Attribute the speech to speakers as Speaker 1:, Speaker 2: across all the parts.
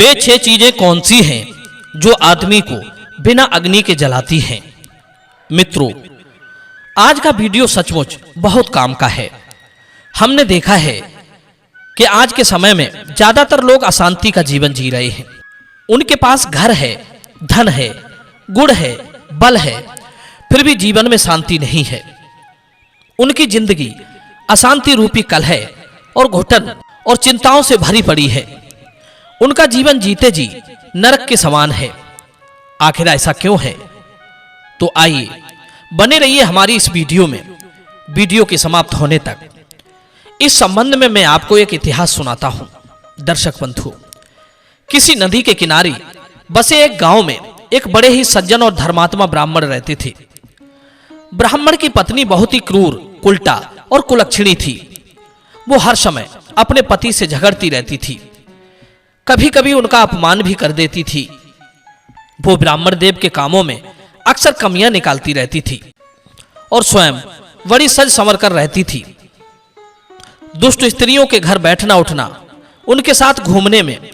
Speaker 1: वे 6 चीजें कौन सी हैं जो आदमी को बिना अग्नि के जलाती हैं? मित्रों, आज का वीडियो सचमुच बहुत काम का है। हमने देखा है कि आज के समय में ज्यादातर लोग अशांति का जीवन जी रहे हैं। उनके पास घर है, धन है, गुण है, बल है, फिर भी जीवन में शांति नहीं है। उनकी जिंदगी अशांति रूपी कलह और घुटन और चिंताओं से भरी पड़ी है। उनका जीवन जीते जी नरक के समान है। आखिर ऐसा क्यों है? तो आइए बने रहिए हमारी इस वीडियो में, वीडियो के समाप्त होने तक। इस संबंध में मैं आपको एक इतिहास सुनाता हूं। दर्शक बंधु, किसी नदी के किनारे बसे एक गांव में एक बड़े ही सज्जन और धर्मात्मा ब्राह्मण रहते थे। ब्राह्मण की पत्नी बहुत ही क्रूर, उल्टा और कुलक्षणी थी। वो हर समय अपने पति से झगड़ती रहती थी, कभी कभी उनका अपमान भी कर देती थी। वो ब्राह्मण देव के कामों में अक्सर कमियां निकालती रहती थी और स्वयं बड़ी सज संवर कर रहती थी। दुष्ट स्त्रियों के घर बैठना उठना, उनके साथ घूमने में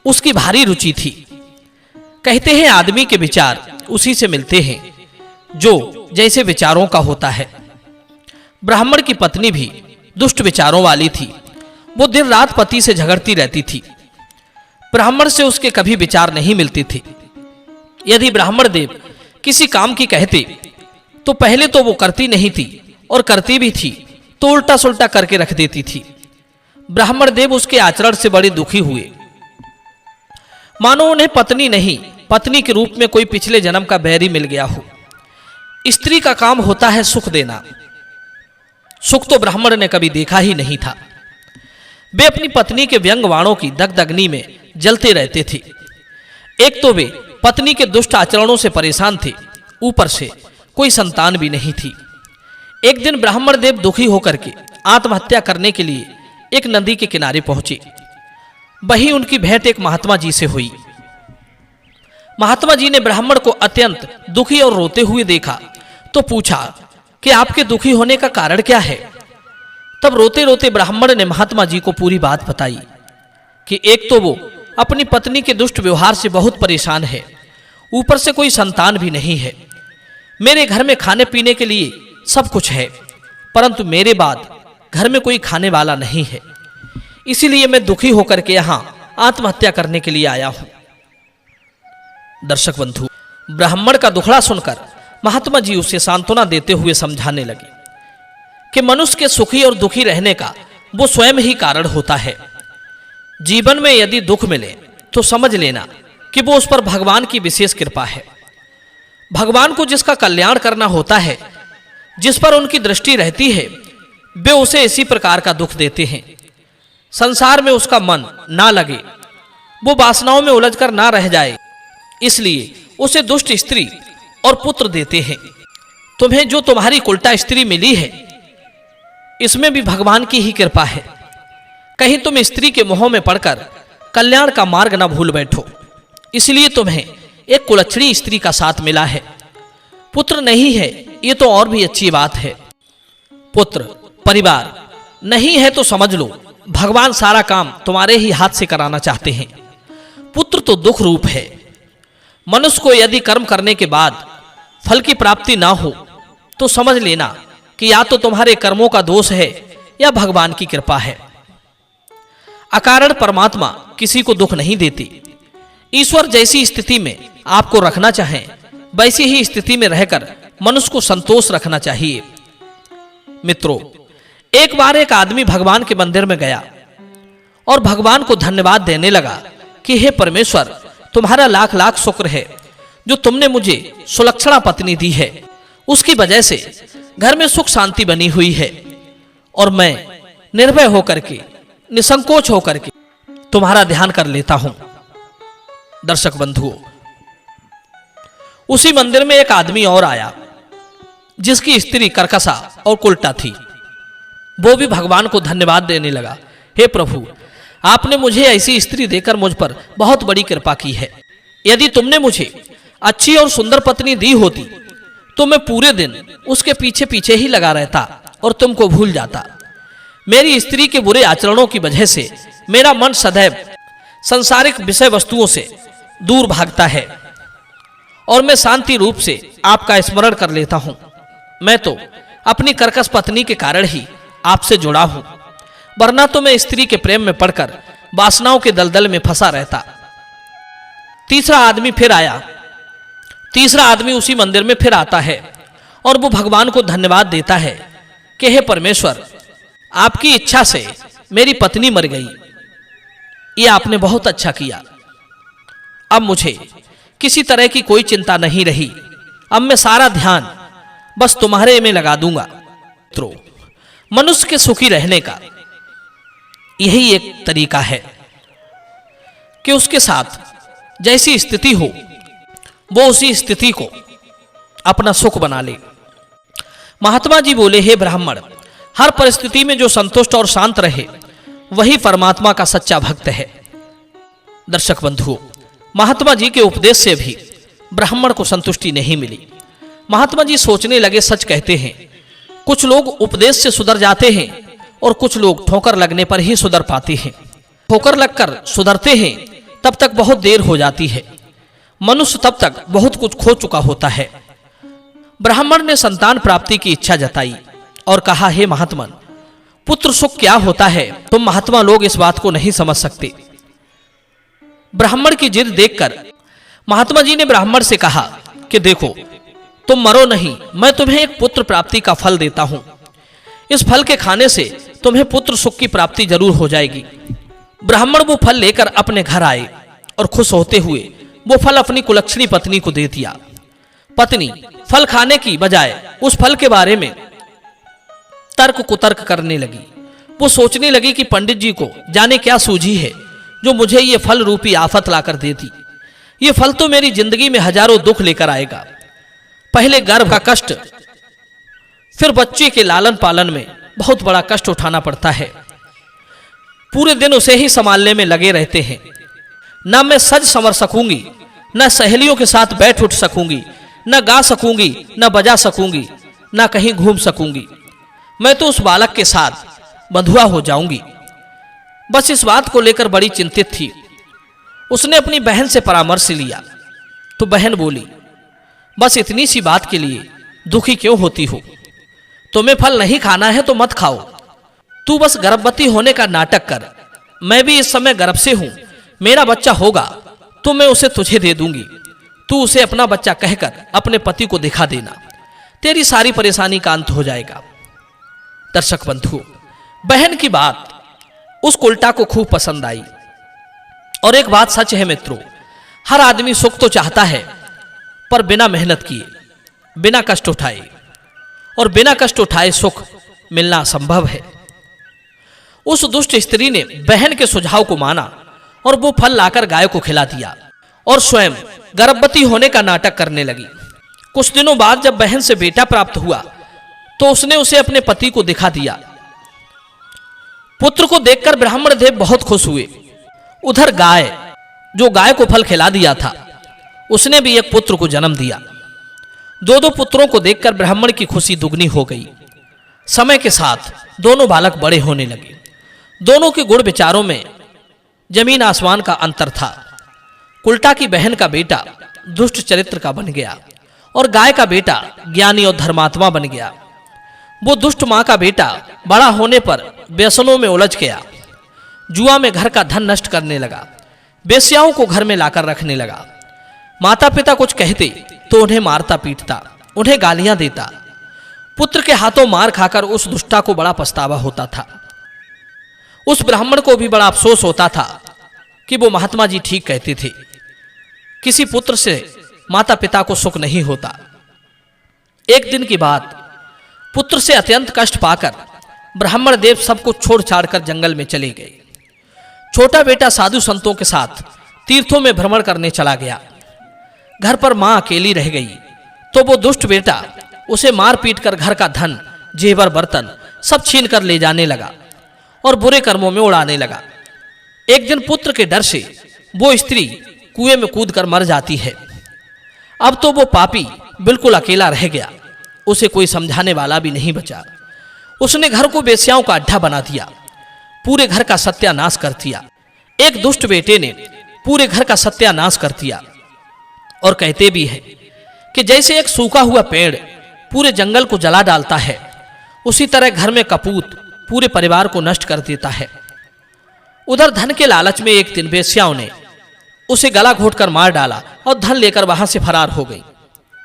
Speaker 1: उसकी भारी रुचि थी। कहते हैं आदमी के विचार उसी से मिलते हैं जो जैसे विचारों का होता है। ब्राह्मण की पत्नी भी दुष्ट विचारों वाली थी। वो दिन रात पति से झगड़ती रहती थी। ब्राह्मण से उसके कभी विचार नहीं मिलते थे। यदि ब्राह्मण देव किसी काम की कहते तो पहले तो वो करती नहीं थी, और करती भी थी तो उल्टा सुल्टा करके रख देती थी। ब्राह्मण देव उसके आचरण से बड़े दुखी हुए, मानो उन्हें पत्नी नहीं, पत्नी के रूप में कोई पिछले जन्म का बैरी मिल गया हो। स्त्री का काम होता है सुख देना। सुख तो ब्राह्मण ने कभी देखा ही नहीं था। वे अपनी पत्नी के व्यंग वाणों की दगदगनी में जलते रहते थे। एक तो वे पत्नी के दुष्ट आचरणों से परेशान थे, ऊपर से कोई संतान भी नहीं थी। एक दिन ब्राह्मण देव दुखी होकर के आत्महत्या करने के लिए एक नदी के किनारे पहुंचे। वहीं उनकी भेंट एक महात्मा जी से हुई। महात्मा जी ने ब्राह्मण को अत्यंत दुखी और रोते हुए देखा तो पूछा कि आपके दुखी होने का कारण क्या है? तब रोते रोते ब्राह्मण ने महात्मा जी को पूरी बात बताई कि एक तो वो अपनी पत्नी के दुष्ट व्यवहार से बहुत परेशान है, ऊपर से कोई संतान भी नहीं है। मेरे घर में खाने पीने के लिए सब कुछ है, परंतु मेरे बाद घर में कोई खाने वाला नहीं है। इसीलिए मैं दुखी होकर के यहाँ आत्महत्या करने के लिए आया हूं। दर्शक बंधु, ब्राह्मण का दुखड़ा सुनकर महात्मा जी उसे सांत्वना देते हुए समझाने लगे कि मनुष्य के सुखी और दुखी रहने का वो स्वयं ही कारण होता है। जीवन में यदि दुख मिले तो समझ लेना कि वो उस पर भगवान की विशेष कृपा है। भगवान को जिसका कल्याण करना होता है, जिस पर उनकी दृष्टि रहती है, वे उसे इसी प्रकार का दुख देते हैं। संसार में उसका मन ना लगे, वो वासनाओं में उलझकर ना रह जाए, इसलिए उसे दुष्ट स्त्री और पुत्र देते हैं। तुम्हें जो तुम्हारी उल्टा स्त्री मिली है, इसमें भी भगवान की ही कृपा है। कहीं तुम स्त्री के मोह में पड़कर कल्याण का मार्ग न भूल बैठो, इसलिए तुम्हें एक कुलक्षणी स्त्री का साथ मिला है। पुत्र नहीं है ये तो और भी अच्छी बात है। पुत्र परिवार नहीं है तो समझ लो भगवान सारा काम तुम्हारे ही हाथ से कराना चाहते हैं। पुत्र तो दुख रूप है। मनुष्य को यदि कर्म करने के बाद फल की प्राप्ति ना हो तो समझ लेना कि या तो तुम्हारे कर्मों का दोष है या भगवान की कृपा है। अकारण परमात्मा किसी को दुख नहीं देती। ईश्वर जैसी स्थिति में आपको रखना चाहे, वैसी ही स्थिति में रहकर मनुष्य को संतोष रखना चाहिए। मित्रों, एक बार एक आदमी भगवान के मंदिर में गया और भगवान को धन्यवाद देने लगा कि हे परमेश्वर, तुम्हारा लाख लाख शुक्र है जो तुमने मुझे सुलक्षणा पत्नी दी है। उसकी वजह से घर में सुख शांति बनी हुई है और मैं निर्भय होकर के, निसंकोच होकर के तुम्हारा ध्यान कर लेता हूं। दर्शक बंधुओं, उसी मंदिर में एक आदमी और आया जिसकी स्त्री कर्कशा और उल्टा थी। वो भी भगवान को धन्यवाद देने लगा, हे प्रभु, आपने मुझे ऐसी स्त्री देकर मुझ पर बहुत बड़ी कृपा की है। यदि तुमने मुझे अच्छी और सुंदर पत्नी दी होती तो मैं पूरे दिन उसके पीछे पीछे ही लगा रहता और तुमको भूल जाता। मेरी स्त्री के बुरे आचरणों की वजह से मेरा मन सदैव संसारिक विषय वस्तुओं से दूर भागता है और मैं शांति रूप से आपका स्मरण कर लेता हूं। मैं तो अपनी कर्कश पत्नी के कारण ही आपसे जुड़ा हूं, वरना तो मैं स्त्री के प्रेम में पड़कर वासनाओं के दलदल में फंसा रहता। तीसरा आदमी फिर आया। तीसरा आदमी उसी मंदिर में फिर आता है और वो भगवान को धन्यवाद देता है कि हे परमेश्वर, आपकी इच्छा से मेरी पत्नी मर गई, ये आपने बहुत अच्छा किया। अब मुझे किसी तरह की कोई चिंता नहीं रही। अब मैं सारा ध्यान बस तुम्हारे में लगा दूंगा। मित्रों, मनुष्य के सुखी रहने का यही एक तरीका है कि उसके साथ जैसी स्थिति हो वो उसी स्थिति को अपना सुख बना ले। महात्मा जी बोले, हे ब्राह्मण, हर परिस्थिति में जो संतुष्ट और शांत रहे वही परमात्मा का सच्चा भक्त है। दर्शक बंधुओं, महात्मा जी के उपदेश से भी ब्राह्मण को संतुष्टि नहीं मिली। महात्मा जी सोचने लगे, सच कहते हैं, कुछ लोग उपदेश से सुधर जाते हैं और कुछ लोग ठोकर लगने पर ही सुधर पाते हैं। ठोकर लगकर सुधरते हैं तब तक बहुत देर हो जाती है। मनुष्य तब तक बहुत कुछ खो चुका होता है। ब्राह्मण ने संतान प्राप्ति की इच्छा जताई और कहा, हे महात्मन, पुत्र सुख क्या होता है तुम महात्मा लोग इस बात को नहीं समझ सकते। ब्राह्मण की जिद देखकर महात्मा जी ने ब्राह्मण से कहा कि देखो, तुम मरो नहीं, मैं तुम्हें एक पुत्र प्राप्ति का फल देता हूं। इस फल के खाने से तुम्हें पुत्र सुख की प्राप्ति जरूर हो जाएगी। ब्राह्मण वो फल लेकर अपने घर आए और खुश होते हुए वो फल अपनी कुलक्षणी पत्नी को दे दिया। पत्नी फल खाने की बजाय उस फल के बारे में तर्क कुतर्क करने लगी। वो सोचने लगी कि पंडित जी को जाने क्या सूझी है जो मुझे ये फल रूपी आफत लाकर दे दी। ये फल तो मेरी जिंदगी में हजारों दुख लेकर आएगा। पहले गर्भ का कष्ट, फिर बच्चे के लालन पालन में बहुत बड़ा कष्ट उठाना पड़ता है। पूरे दिन उसे ही संभालने में लगे रहते हैं। ना मैं सज संवर सकूंगी, न सहेलियों के साथ बैठ उठ सकूंगी, न गा सकूंगी, न बजा सकूंगी, न कहीं घूम सकूंगी। मैं तो उस बालक के साथ बंधुआ हो जाऊंगी। बस इस बात को लेकर बड़ी चिंतित थी। उसने अपनी बहन से परामर्श लिया तो बहन बोली, बस इतनी सी बात के लिए दुखी क्यों होती हो? तुम्हें फल नहीं खाना है तो मत खाओ। तू बस गर्भवती होने का नाटक कर। मैं भी इस समय गर्भ से हूं। मेरा बच्चा होगा तो मैं उसे तुझे दे दूंगी। तू उसे अपना बच्चा कहकर अपने पति को दिखा देना। तेरी सारी परेशानी का अंत हो जाएगा। दर्शक बंधु, बहन की बात उस उल्टा को खूब पसंद आई। और एक बात सच है मित्रों, हर आदमी सुख तो चाहता है पर बिना मेहनत किए, बिना कष्ट उठाए, और बिना कष्ट उठाए सुख मिलना असंभव है। उस दुष्ट स्त्री ने बहन के सुझाव को माना और वो फल लाकर गाय को खिला दिया और स्वयं गर्भवती होने का नाटक करने लगी। कुछ दिनों बाद जब बहन से बेटा प्राप्त हुआ तो उसने उसे अपने पति को दिखा दिया। पुत्र को देखकर ब्राह्मण देव बहुत खुश हुए। उधर गाय, जो गाय को फल खिला दिया था, उसने भी एक पुत्र को जन्म दिया। दो पुत्रों को देखकर ब्राह्मण की खुशी दुगनी हो गई। समय के साथ दोनों बालक बड़े होने लगे। दोनों के गुण विचारों में जमीन आसमान का अंतर था। कुल्टा की बहन का बेटा दुष्ट चरित्र का बन गया और गाय का बेटा ज्ञानी और धर्मात्मा बन गया। वो दुष्ट मां का बेटा बड़ा होने पर व्यसनों में उलझ गया। जुआ में घर का धन नष्ट करने लगा। बेश्याओं को घर में लाकर रखने लगा। माता पिता कुछ कहते तो उन्हें मारता पीटता, उन्हें गालियां देता। पुत्र के हाथों मार खाकर उस दुष्टा को बड़ा पछतावा होता था। उस ब्राह्मण को भी बड़ा अफसोस होता था कि वो महात्मा जी ठीक कहते थे, किसी पुत्र से माता पिता को सुख नहीं होता। एक दिन की बात, पुत्र से अत्यंत कष्ट पाकर ब्राह्मण देव सब कुछ छोड़ छाड़ कर जंगल में चले गए। छोटा बेटा साधु संतों के साथ तीर्थों में भ्रमण करने चला गया। घर पर मां अकेली रह गई तो वो दुष्ट बेटा उसे मार पीट कर घर का धन, जेवर, बर्तन सब छीन कर ले जाने लगा और बुरे कर्मों में उड़ाने लगा। एक दिन पुत्र के डर से वो स्त्री कुएं में कूदकर मर जाती है। अब तो वो पापी बिल्कुल अकेला रह गया। उसे कोई समझाने वाला भी नहीं बचा। उसने घर को बेश्याओं का अड्डा बना दिया, पूरे घर का सत्यानाश कर दिया। एक दुष्ट बेटे ने पूरे घर का सत्यानाश कर दिया। और कहते भी हैं कि जैसे एक सूखा हुआ पेड़ पूरे जंगल को जला डालता है, उसी तरह घर में कपूत पूरे परिवार को नष्ट कर देता है। उधर धन के लालच में एक दिन वेश्याओं ने उसे गला घोंटकर मार डाला और धन लेकर वहां से फरार हो गई।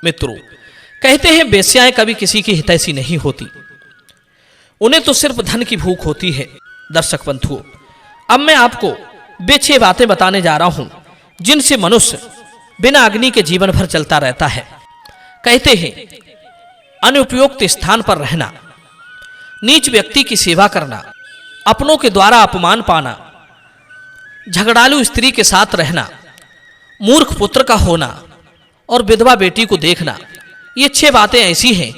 Speaker 1: मित्रों, कहते हैं वेश्याएं कभी किसी की हितैषी नहीं होती, उन्हें तो सिर्फ धन की भूख होती है। दर्शक बंधुओं, अब मैं आपको वे 6 बातें बताने जा रहा हूं जिनसे मनुष्य बिना अग्नि के जीवन भर चलता रहता है। कहते हैं अनुपयुक्त स्थान पर रहना, नीच व्यक्ति की सेवा करना, अपनों के द्वारा अपमान पाना, झगड़ालू स्त्री के साथ रहना, मूर्ख पुत्र का होना और विधवा बेटी को देखना। ये 6 बातें ऐसी हैं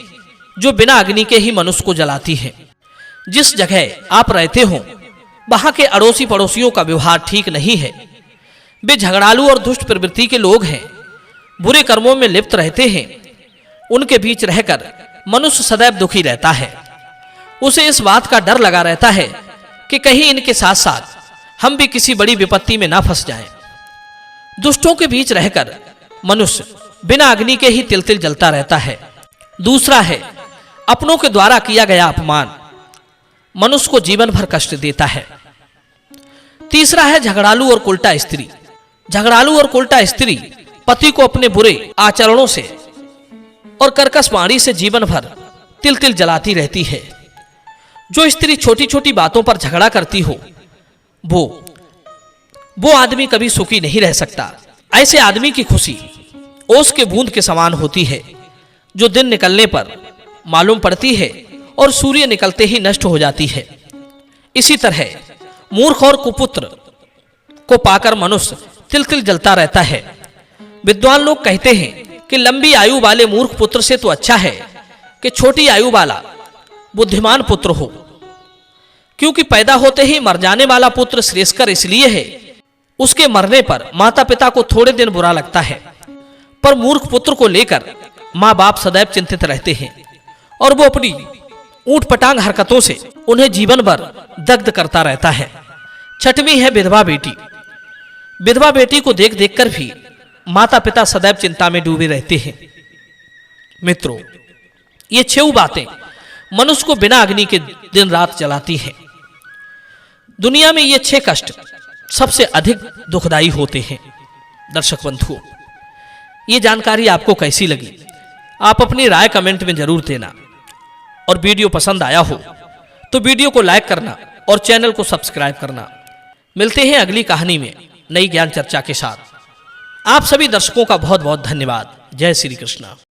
Speaker 1: जो बिना अग्नि के ही मनुष्य को जलाती हैं। जिस जगह आप रहते हो वहां के अड़ोसी पड़ोसियों का व्यवहार ठीक नहीं है, वे झगड़ालू और दुष्ट प्रवृत्ति के लोग हैं, बुरे कर्मों में लिप्त रहते हैं, उनके बीच रहकर मनुष्य सदैव दुखी रहता है। उसे इस बात का डर लगा रहता है कि कहीं इनके साथ साथ हम भी किसी बड़ी विपत्ति में ना फंस जाएं। दुष्टों के बीच रहकर मनुष्य बिना अग्नि के ही तिल तिल जलता रहता है। दूसरा है अपनों के द्वारा किया गया अपमान मनुष्य को जीवन भर कष्ट देता है। तीसरा है झगड़ालू और उल्टा स्त्री। झगड़ालू और उल्टा स्त्री पति को अपने बुरे आचरणों से और कर्कश वाणी से जीवन भर तिल तिल जलाती रहती है। जो स्त्री छोटी छोटी बातों पर झगड़ा करती हो वो आदमी कभी सुखी नहीं रह सकता। ऐसे आदमी की खुशी ओस के बूंद के समान होती है, जो दिन निकलने पर मालूम पड़ती है और सूर्य निकलते ही नष्ट हो जाती है। इसी तरह मूर्ख और कुपुत्र को पाकर मनुष्य तिल तिल जलता रहता है। विद्वान लोग कहते हैं कि लंबी आयु वाले मूर्ख पुत्र से तो अच्छा है कि छोटी आयु वाला बुद्धिमान पुत्र हो, क्योंकि पैदा होते ही मर जाने वाला पुत्र श्रेष्ठकर इसलिए है उसके मरने पर माता पिता को थोड़े दिन बुरा लगता है, पर मूर्ख पुत्र को लेकर माँ बाप सदैव चिंतित रहते हैं और वो अपनी ऊंट पटांग हरकतों से उन्हें जीवन भर दग्ध करता रहता है। 6वीं है विधवा बेटी। विधवा बेटी को देख देखकर भी माता पिता सदैव चिंता में डूबे रहते हैं। मित्रों, ये 6 बातें मनुष्य को बिना अग्नि के दिन रात जलाती हैं। दुनिया में ये 6 कष्ट सबसे अधिक दुखदाई होते हैं। दर्शक बंधुओं, ये जानकारी आपको कैसी लगी? आप अपनी राय कमेंट में जरूर देना, और वीडियो पसंद आया हो तो वीडियो को लाइक करना और चैनल को सब्सक्राइब करना। मिलते हैं अगली कहानी में नई ज्ञान चर्चा के साथ। आप सभी दर्शकों का बहुत बहुत धन्यवाद। जय श्री कृष्ण।